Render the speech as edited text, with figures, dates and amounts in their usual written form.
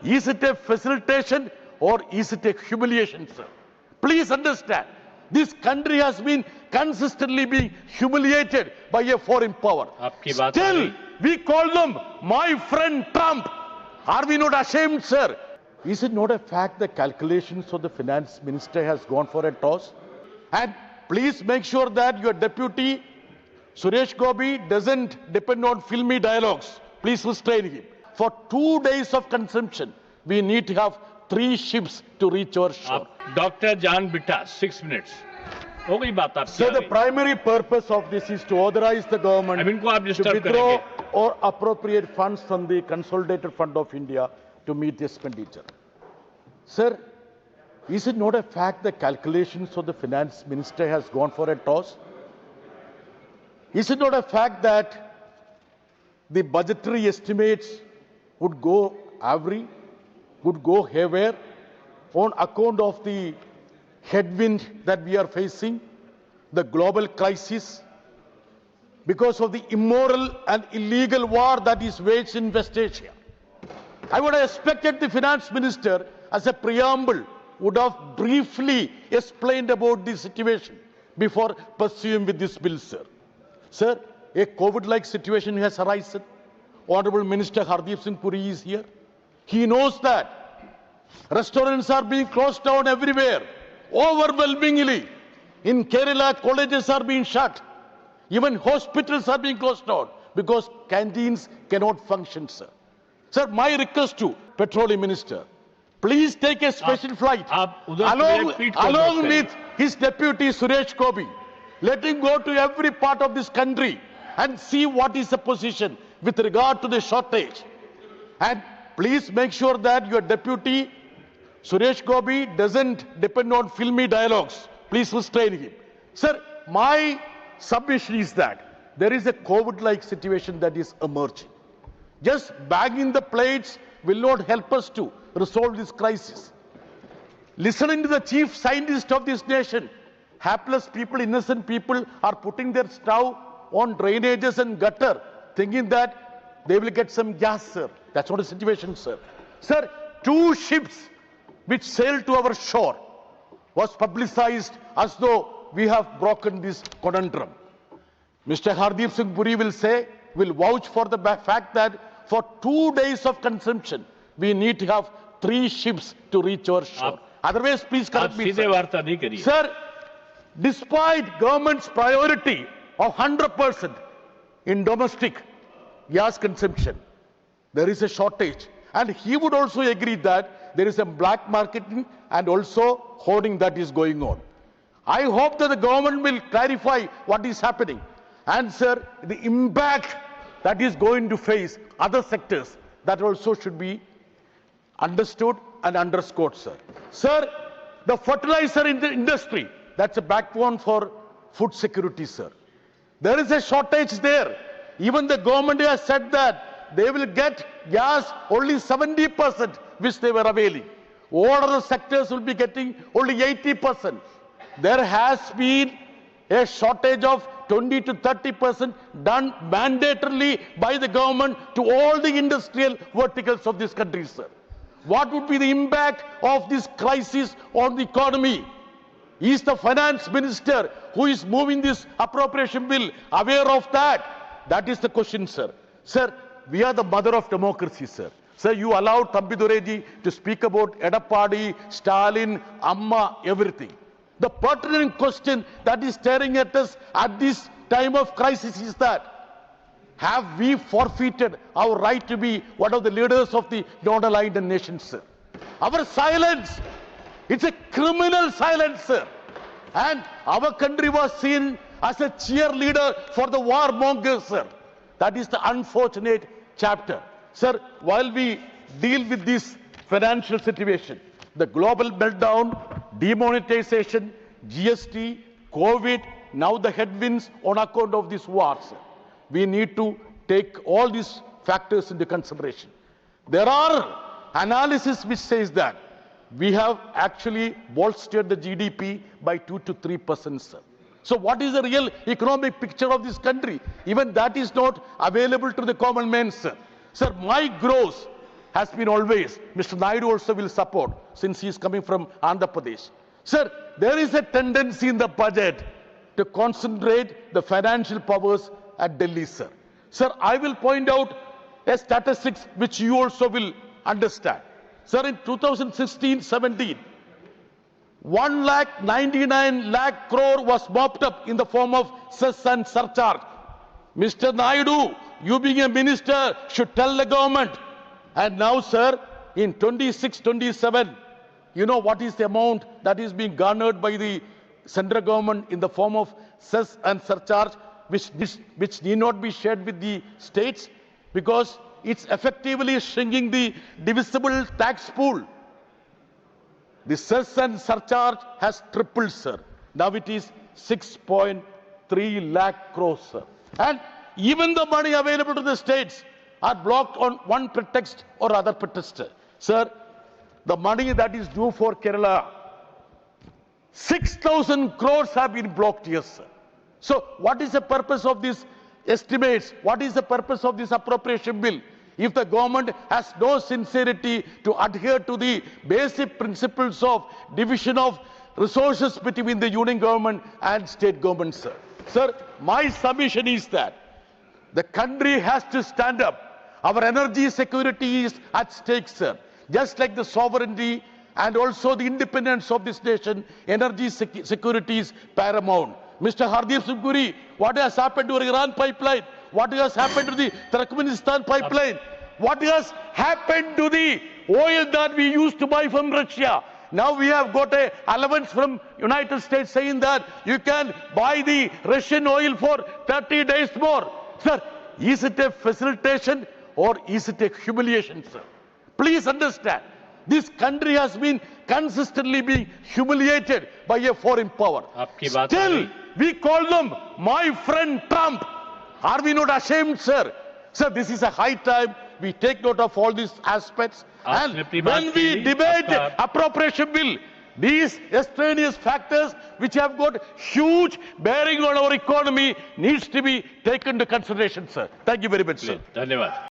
Is it a facilitation or is it a humiliation, sir? Please understand, this country has been consistently being humiliated by a foreign power. Still, we call them my friend Trump. Are we not ashamed, sir? Is it not a fact the calculations of the finance minister has gone for a toss? And please make sure that your deputy, Suresh Gopi, doesn't depend on filmy dialogues. Please restrain him. For 2 days of consumption, we need to have 3 ships to reach our shore. Dr. John Brittas, 6 minutes. हो गई बात आपकी. So the primary purpose of this is to authorize the government to withdraw or appropriate funds from the Consolidated Fund of India to meet the expenditure. Sir, is it not a fact the calculations of the finance minister has gone for a toss? Is it not a fact that the budgetary estimates would go haywire on account of the headwind that we are facing, the global crisis, because of the immoral and illegal war that is waged in West Asia? I would have expected the finance minister, as a preamble, would have briefly explained about this situation before pursuing with this bill, sir. Sir, a COVID-like situation has arisen. Honorable Minister Hardeep Singh Puri is here. He knows that restaurants are being closed down everywhere, overwhelmingly. In Kerala, colleges are being shut. Even hospitals are being closed down because canteens cannot function, sir. Sir, my request to Petroleum Minister, please take a special flight along with his deputy Suresh Gopi. Let him go to every part of this country and see what is the position with regard to the shortage. And please make sure that your deputy Suresh Gopi doesn't depend on filmy dialogues. Please restrain him. Sir, my submission is that there is a COVID-like situation that is emerging. Just bagging the plates will not help us to resolve this crisis. Listening to the chief scientist of this nation, hapless people, innocent people are putting their stove on drainages and gutter, thinking that they will get some gas, sir. That's not the situation, sir. Sir, 2 ships which sailed to our shore was publicized as though we have broken this conundrum. Mr. Hardeep Singh Puri will vouch for the fact that for 2 days of consumption, we need to have 3 ships to reach our shore. Otherwise, please correct me, sir. Sir, despite government's priority of 100% in domestic gas consumption, there is a shortage. And he would also agree that there is a black marketing and also hoarding that is going on. I hope that the government will clarify what is happening. And sir, the impact that is going to face other sectors, that also should be understood and underscored, sir. Sir, the fertilizer industry, that's a backbone for food security, sir. There is a shortage there. Even the government has said that they will get gas only 70%, which they were availing. All other sectors will be getting only 80%. There has been a shortage of 20 to 30% done mandatorily by the government to all the industrial verticals of this country, sir. What would be the impact of this crisis on the economy? Is the finance minister who is moving this appropriation bill aware of that? That is the question, sir. Sir, we are the mother of democracy, sir. Sir, you allowed Thambidurai to speak about Edappadi, Stalin, Amma, everything. The pertinent question that is staring at us at this time of crisis is that, have we forfeited our right to be one of the leaders of the non-aligned nations, sir? Our silence, it's a criminal silence, sir. And our country was seen as a cheerleader for the warmongers, sir. That is the unfortunate chapter. Sir, while we deal with this financial situation, the global meltdown, demonetization, GST, COVID, now the headwinds on account of this war, sir. We need to take all these factors into consideration. There are analysis which says that we have actually bolstered the GDP by 2 to 3%, sir. So what is the real economic picture of this country? Even that is not available to the common man, sir. Sir, my gross has been always, Mr. Naidu also will support since he is coming from Andhra Pradesh. Sir, there is a tendency in the budget to concentrate the financial powers at Delhi, sir. Sir, I will point out a statistics which you also will understand. Sir, in 2016-17, 1,99,000 crore was mopped up in the form of cess and surcharge. Mr. Naidu, you being a minister, should tell the government. And now, sir, in 26-27, you know what is the amount that is being garnered by the central government in the form of cess and surcharge, which need not be shared with the states, because it's effectively shrinking the divisible tax pool. The cess and surcharge has tripled, sir. Now it is 6.3 lakh crores, sir. And even the money available to the states are blocked on one pretext or other pretext. Sir, the money that is due for Kerala, 6,000 crores have been blocked here, sir. So what is the purpose of these estimates? What is the purpose of this appropriation bill? If the government has no sincerity to adhere to the basic principles of division of resources between the union government and state government, sir. Sir, my submission is that the country has to stand up. Our energy security is at stake, sir. Just like the sovereignty and also the independence of this nation, energy security is paramount. Mr. Hardeep Singh Puri, what has happened to the Iran pipeline? What has happened to the Turkmenistan pipeline? What has happened to the oil that we used to buy from Russia? Now we have got a allowance from United States saying that you can buy the Russian oil for 30 days more. Sir, is it a facilitation or is it a humiliation, sir? Please understand, this country has been consistently being humiliated by a foreign power. Still, we call them my friend Trump. Are we not ashamed, sir? Sir, this is a high time we take note of all these aspects. And when we debate appropriation bill, these extraneous factors which have got huge bearing on our economy needs to be taken into consideration, sir. Thank you very much, sir. Dhanyavad.